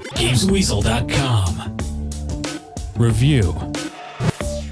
Gamesweasel.com. Review.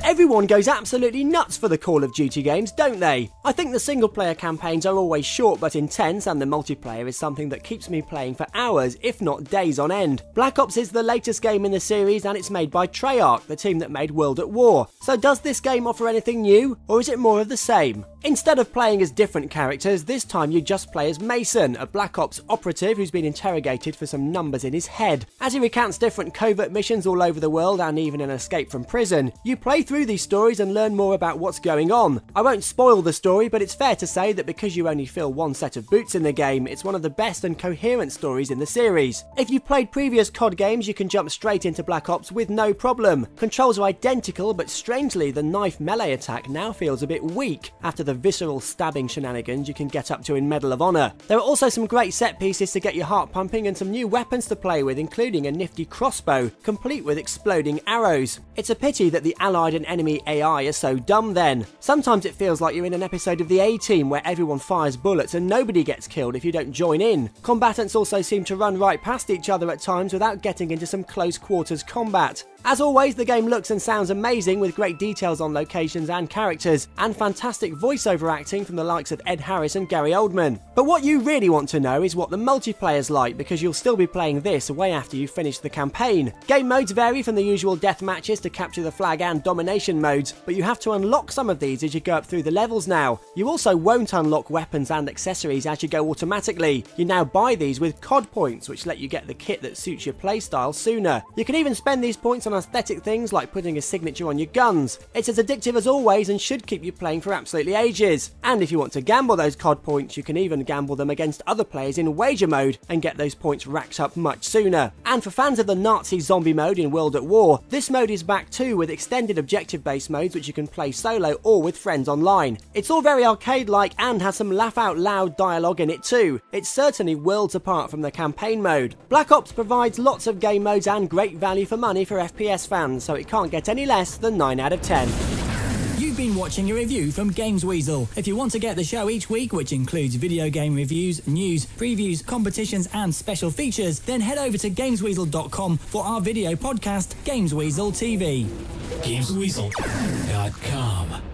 Everyone goes absolutely nuts for the Call of Duty games, don't they? I think the single-player campaigns are always short but intense, and the multiplayer is something that keeps me playing for hours, if not days on end. Black Ops is the latest game in the series, and it's made by Treyarch, the team that made World at War. So does this game offer anything new, or is it more of the same? Instead of playing as different characters, this time you just play as Mason, a Black Ops operative who's been interrogated for some numbers in his head. As he recounts different covert missions all over the world and even an escape from prison, you play through these stories and learn more about what's going on. I won't spoil the story, but it's fair to say that because you only fill one set of boots in the game, it's one of the best and coherent stories in the series. If you've played previous COD games, you can jump straight into Black Ops with no problem. Controls are identical, but strangely the knife melee attack now feels a bit weak after the visceral stabbing shenanigans you can get up to in Medal of Honor. There are also some great set pieces to get your heart pumping and some new weapons to play with, including a nifty crossbow, complete with exploding arrows. It's a pity that the allied and enemy AI are so dumb then. Sometimes it feels like you're in an episode of the A-Team where everyone fires bullets and nobody gets killed if you don't join in. Combatants also seem to run right past each other at times without getting into some close quarters combat. As always, the game looks and sounds amazing with great details on locations and characters, and fantastic voiceover acting from the likes of Ed Harris and Gary Oldman. But what you really want to know is what the multiplayer's like, because you'll still be playing this way after you finish the campaign. Game modes vary from the usual death matches to capture the flag and domination modes, but you have to unlock some of these as you go up through the levels now. You also won't unlock weapons and accessories as you go automatically. You now buy these with COD points, which let you get the kit that suits your playstyle sooner. You can even spend these points on aesthetic things like putting a signature on your guns. It's as addictive as always and should keep you playing for absolutely ages. And if you want to gamble those COD points, you can even gamble them against other players in wager mode and get those points racked up much sooner. And for fans of the Nazi zombie mode in World at War, this mode is back too, with extended objective-based modes which you can play solo or with friends online. It's all very arcade-like and has some laugh-out-loud dialogue in it too. It's certainly worlds apart from the campaign mode. Black Ops provides lots of game modes and great value for money for FPS fans, so it can't get any less than 9 out of 10. You've been watching a review from Gamesweasel. If you want to get the show each week, which includes video game reviews, news, previews, competitions and special features, then head over to Gamesweasel.com for our video podcast, Gamesweasel TV. Gamesweasel.com.